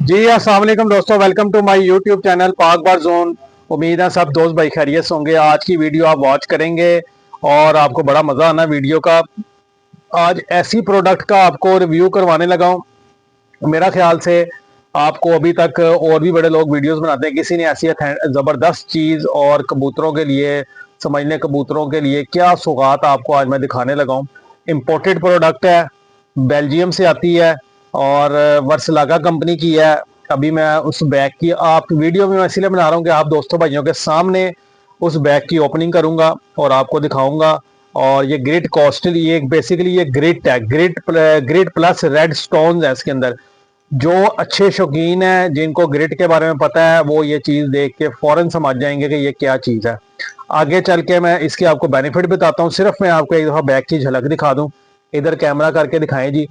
जी अस्सलाम वालेकुम दोस्तों, welcome to my YouTube channel Pak bar zone. उम्मीद है सब दोस्त भाई खैरियत से होंगे। आज की वीडियो आप वॉच करेंगे और आपको बड़ा मजा आना वीडियो का। आज ऐसी प्रोडक्ट का आपको रिव्यू करवाने लगा हूं। मेरा ख्याल से आपको अभी तक और भी बड़े लोग वीडियोस बनाते हैं, किसी ने ऐसी जबरदस्त चीज और कबूतरों के लिए समझने, कबूतरों के लिए क्या सौगात आपको आज मैं दिखाने लगा हूं। इम्पोर्टेड प्रोडक्ट है, बेल्जियम से आती है और वर्सलागा कंपनी की है। अभी मैं उस बैग की आप वीडियो में मैं इसलिए बना रहा हूँ कि आप दोस्तों भाइयों के सामने उस बैग की ओपनिंग करूंगा और आपको दिखाऊंगा। और ये ग्रिट कॉस्टली, ये बेसिकली ये ग्रिट है, ग्रिट प्लस रेड स्टोन्स है इसके अंदर। जो अच्छे शौकीन है, जिनको ग्रिट के बारे में पता है, वो ये चीज देख के फौरन समझ जाएंगे कि ये क्या चीज है। आगे चल के मैं इसके आपको बेनिफिट बताता हूँ। सिर्फ मैं आपको एक दफा बैग की झलक दिखा दूं। इधर कैमरा करके दिखाएं जी,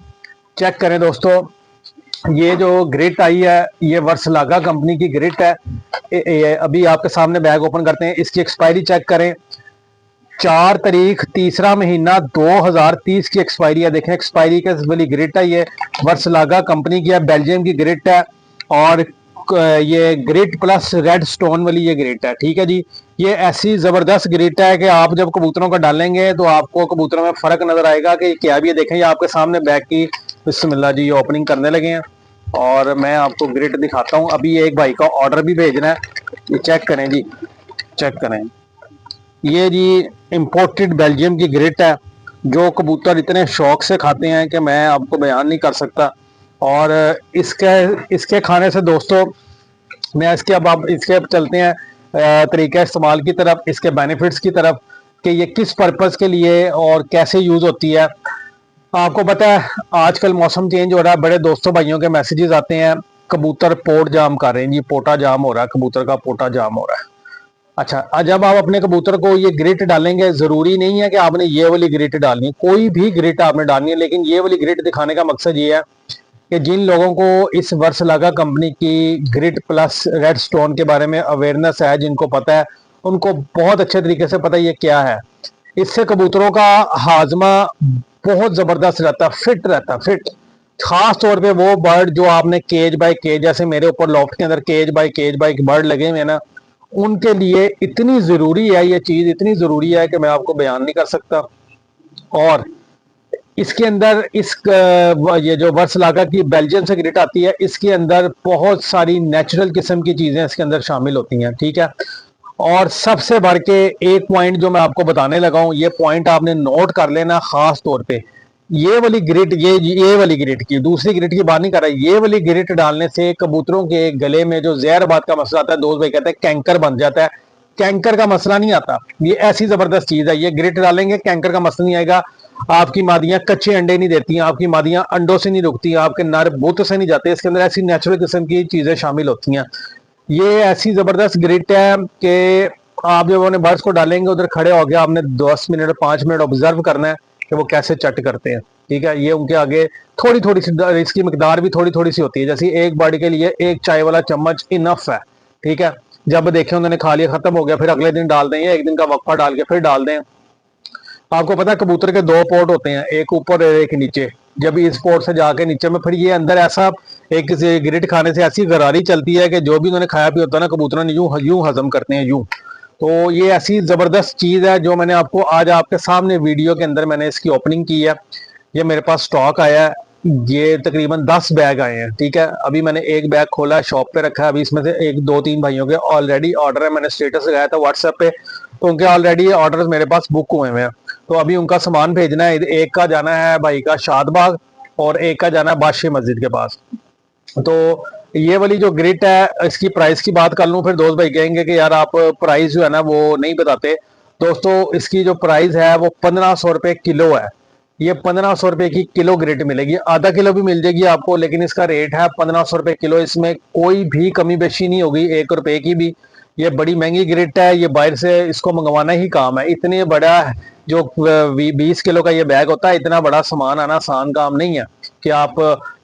चेक करें दोस्तों। ये जो ग्रिट आई है, ये वर्सलागा कंपनी की ग्रिट है। अभी आपके सामने बैग ओपन करते हैं, इसकी एक्सपायरी चेक करें। 4 तारीख तीसरा महीना 2030 की एक्सपायरी है। देखें एक्सपायरी के वाली ग्रिट है, ये वर्सलागा कंपनी की है, बेल्जियम की ग्रिट है। और ये ग्रिट प्लस रेड स्टोन वाली ये ग्रिट है, ठीक है जी। ये ऐसी जबरदस्त ग्रिट है कि आप जब कबूतरों का डालेंगे तो आपको कबूतरों में फर्क नजर आएगा कि क्या भी है। देखें ये आपके सामने बैग की बिस्मिल्लाह जी, ये ओपनिंग करने लगे हैं और मैं आपको ग्रिट दिखाता हूँ। अभी एक भाई का ऑर्डर भी भेजना है, ये चेक करें जी, चेक करें। ये जी इम्पोर्टेड बेल्जियम की ग्रिट है, जो कबूतर इतने शौक से खाते हैं कि मैं आपको बयान नहीं कर सकता। और इसके इसके खाने से दोस्तों, मैं इसके अब आप इसके अब चलते हैं तरीका इस्तेमाल की तरफ, इसके बेनिफिट्स की तरफ कि ये किस पर्पस के लिए और कैसे यूज होती है। आपको पता है आजकल मौसम चेंज हो रहा है, बड़े दोस्तों भाइयों के मैसेजेस आते हैं, कबूतर पोट जाम कर रहे हैं जी, पोटा जाम हो रहा है, कबूतर का पोटा जाम हो रहा है। अच्छा, जब आप अपने कबूतर को ये ग्रिट डालेंगे, जरूरी नहीं है कि आपने ये वाली ग्रिट डालनी है, कोई भी ग्रिट आपने डालनी है, लेकिन ये वाली ग्रिट दिखाने का मकसद ये है कि जिन लोगों को इस वर्सलागा कंपनी की ग्रिट प्लस रेड स्टोन के बारे में अवेयरनेस है, जिनको पता है, उनको बहुत अच्छे तरीके से पता है ये क्या है। इससे कबूतरों का हाजमा बहुत जबरदस्त रहता है, फिट रहता है, फिट। खास तौर पे वो बर्ड जो आपने केज बाय केज, जैसे मेरे ऊपर लॉफ्ट के अंदर केज बाय बर्ड लगे हुए हैं ना, उनके लिए इतनी जरूरी है ये चीज, इतनी जरूरी है कि मैं आपको बयान नहीं कर सकता। और इसके अंदर ये जो वर्सलागा की बेल्जियम से ग्रिट आती है, इसके अंदर बहुत सारी नेचुरल किस्म की चीजें इसके अंदर शामिल होती हैं, ठीक है। और सबसे बढ़ के एक पॉइंट जो मैं आपको बताने लगा हूं, ये पॉइंट आपने नोट कर लेना खास तौर पे। ये वाली ग्रिट, ये वाली ग्रिट की, दूसरी ग्रिट की बात नहीं कर रहा, ये वाली ग्रिट डालने से कबूतरों के गले में जो जहरबाद का मसला आता है, दोस्त भाई कहते हैं कैंकर बन जाता है। कैंकर का मसला नहीं आता। ये ऐसी जबरदस्त चीज है, ये ग्रिट डालेंगे कैंकर का मसला नहीं आएगा। आपकी मादियां कच्चे अंडे नहीं देती हैं, आपकी मादियां अंडों से नहीं रुकती, आपके नर बुत से नहीं जाते। इसके अंदर ऐसी नेचुरल किस्म की चीजें शामिल होती हैं। ये ऐसी जबरदस्त ग्रिट है कि आप जब उन्हें बर्ड्स को डालेंगे, उधर खड़े हो गया, आपने 10 मिनट 5 मिनट ऑब्जर्व करना है कि वो कैसे चट करते हैं, ठीक है। ये उनके आगे थोड़ी थोड़ी सी इसकी मकदार भी थोड़ी थोड़ी सी होती है, जैसे एक बर्ड के लिए एक चाय वाला चम्मच इनफ है, ठीक है। जब देखें उन्होंने खा लिया, खत्म हो गया, फिर अगले दिन डाल दें, एक दिन का वक्फा डाल के फिर डाल दें। आपको पता है कबूतर के 2 पोर्ट होते हैं, एक ऊपर और एक नीचे। जब इस पोर्ट से जाके नीचे में, फिर ये अंदर ऐसा एक ग्रिट खाने से ऐसी गरारी चलती है कि जो भी उन्होंने खाया पिया होता है ना, कबूतर ने यूं यूं हजम करते हैं, यूं। तो ये ऐसी जबरदस्त चीज है जो मैंने आपको आज आपके सामने वीडियो के अंदर मैंने इसकी ओपनिंग की है। ये मेरे पास स्टॉक आया है, ये तकरीबन 10 बैग आए हैं, ठीक है। अभी मैंने एक बैग खोला है, शॉप पे रखा है। अभी इसमें से एक दो तीन भाइयों के ऑलरेडी ऑर्डर है, मैंने स्टेटस लगाया था व्हाट्सएप पे, तो उनके ऑलरेडी ऑर्डर मेरे पास बुक हुए हैं। तो अभी उनका सामान भेजना है। एक का जाना है भाई का शादबाग और एक का जाना है बादशाह मस्जिद के पास। तो ये वाली जो ग्रिट है, इसकी प्राइस की बात कर लूं, फिर दोस्त भाई कहेंगे कि यार आप प्राइस जो है ना वो नहीं बताते। दोस्तों इसकी जो प्राइस है वो 1500 रुपये किलो है। ये 1500 रुपये की किलो ग्रिट मिलेगी, आधा किलो भी मिल जाएगी आपको, लेकिन इसका रेट है 1500 रुपये किलो। इसमें कोई भी कमी बेशी नहीं होगी 1 रुपए की भी। ये बड़ी महंगी ग्रिट है, ये बाहर से इसको मंगवाना ही काम है। इतने बड़ा जो 20 किलो का ये बैग होता है, इतना बड़ा सामान आना आसान काम नहीं है कि आप,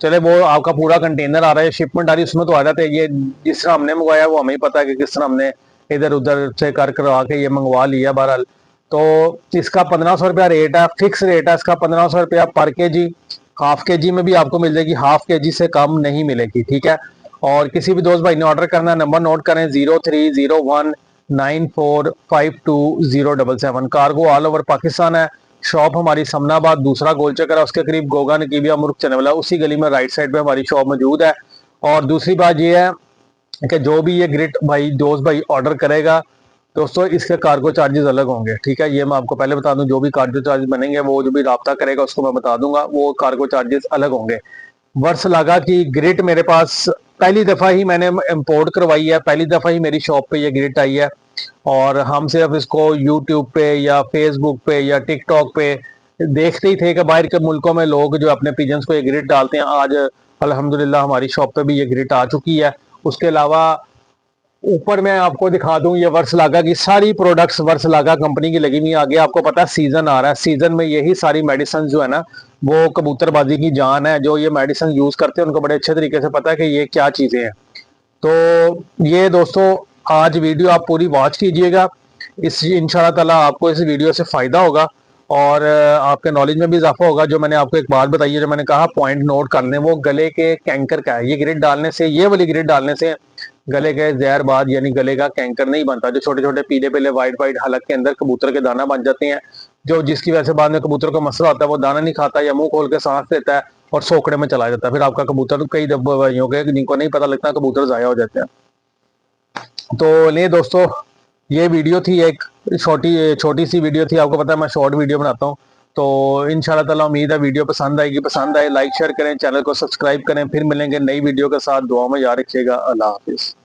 चले वो आपका पूरा कंटेनर आ रहा है, शिपमेंट आ रही है, उसमें तो आ जाते हैं। ये जिस तरह हमने मंगवाया वो हमें ही पता है कि किस तरह हमने इधर उधर से कर करवा के ये मंगवा लिया बहरहाल। तो इसका 1500 रुपया रेट है, फिक्स रेट है इसका 1500 रुपया पर के जी। हाफ के जी में भी आपको मिल जाएगी, हाफ के जी से कम नहीं मिलेगी, ठीक है। और किसी भी दोस्त भाई ने ऑर्डर करना है, नंबर नोट करें 030194520777। कार्गो ऑल ओवर पाकिस्तान है। शॉप हमारी समनाबाद दूसरा गोल चक्कर है, उसके करीब गोगा नकीबिया मुर्ख चने वाला, उसी गली में राइट साइड पे हमारी शॉप मौजूद है। और दूसरी बात ये है कि जो भी ये ग्रिट भाई दोस्त भाई ऑर्डर करेगा दोस्तों, इसके कार्गो चार्जेस अलग होंगे, ठीक है। ये मैं आपको पहले बता दूं, जो भी कार्गो चार्जेस बनेंगे वो जो भी राब्ता करेगा उसको मैं बता दूंगा, वो कार्गो चार्जेस अलग होंगे। वर्सलागा की ग्रिट मेरे पास पहली दफा ही मैंने इंपोर्ट करवाई है, पहली दफा ही मेरी शॉप पे ये ग्रिट आई है। और हम सिर्फ इसको यूट्यूब पे या फेसबुक पे या टिकटॉक पे देखते ही थे कि बाहर के मुल्कों में लोग जो अपने पिजन्स को ये ग्रिट डालते हैं। आज अल्हम्दुलिल्लाह हमारी शॉप पे भी ये ग्रिट आ चुकी है। उसके अलावा ऊपर मैं आपको दिखा दूं, ये वर्सलागा की सारी प्रोडक्ट्स वर्सलागा कंपनी की लगी हुई है। आगे आपको पता है सीजन आ रहा है, सीजन में यही सारी मेडिसिन जो है ना वो कबूतरबाजी की जान है। जो ये मेडिसिन यूज करते हैं उनको बड़े अच्छे तरीके से पता है कि ये क्या चीजें हैं। तो ये दोस्तों आज वीडियो आप पूरी वॉच कीजिएगा, इस इंशाल्लाह ताला आपको इस वीडियो से फायदा होगा और आपके नॉलेज में भी इजाफा होगा। जो मैंने आपको एक बात बताई है, जो मैंने कहा पॉइंट नोट कर लें, वो गले के कैंकर का है। ये ग्रिड डालने से, ये वाली ग्रिड डालने से गले के जहरबाद यानी गले का कैंकर नहीं बनता। जो छोटे छोटे पीले पीले वाइट वाइट हलक के अंदर कबूतर के दाना बन जाते हैं, जो जिसकी वजह से बाद में कबूतर को मसला होता है, वो दाना नहीं खाता या मुंह खोल के सांस लेता है और सोकड़े में चला जाता है। फिर आपका कबूतर कई दफा के जिनको नहीं पता लगता कबूतर जाया हो जाते हैं। तो ले दोस्तों, ये वीडियो थी एक छोटी छोटी सी वीडियो थी। आपको पता है मैं शॉर्ट वीडियो बनाता हूँ। तो इंशाल्लाह ताला उम्मीद है वीडियो पसंद आएगी। पसंद आए लाइक शेयर करें, चैनल को सब्सक्राइब करें। फिर मिलेंगे नई वीडियो के साथ। दुआ में याद रखिएगा। अल्लाह हाफिज।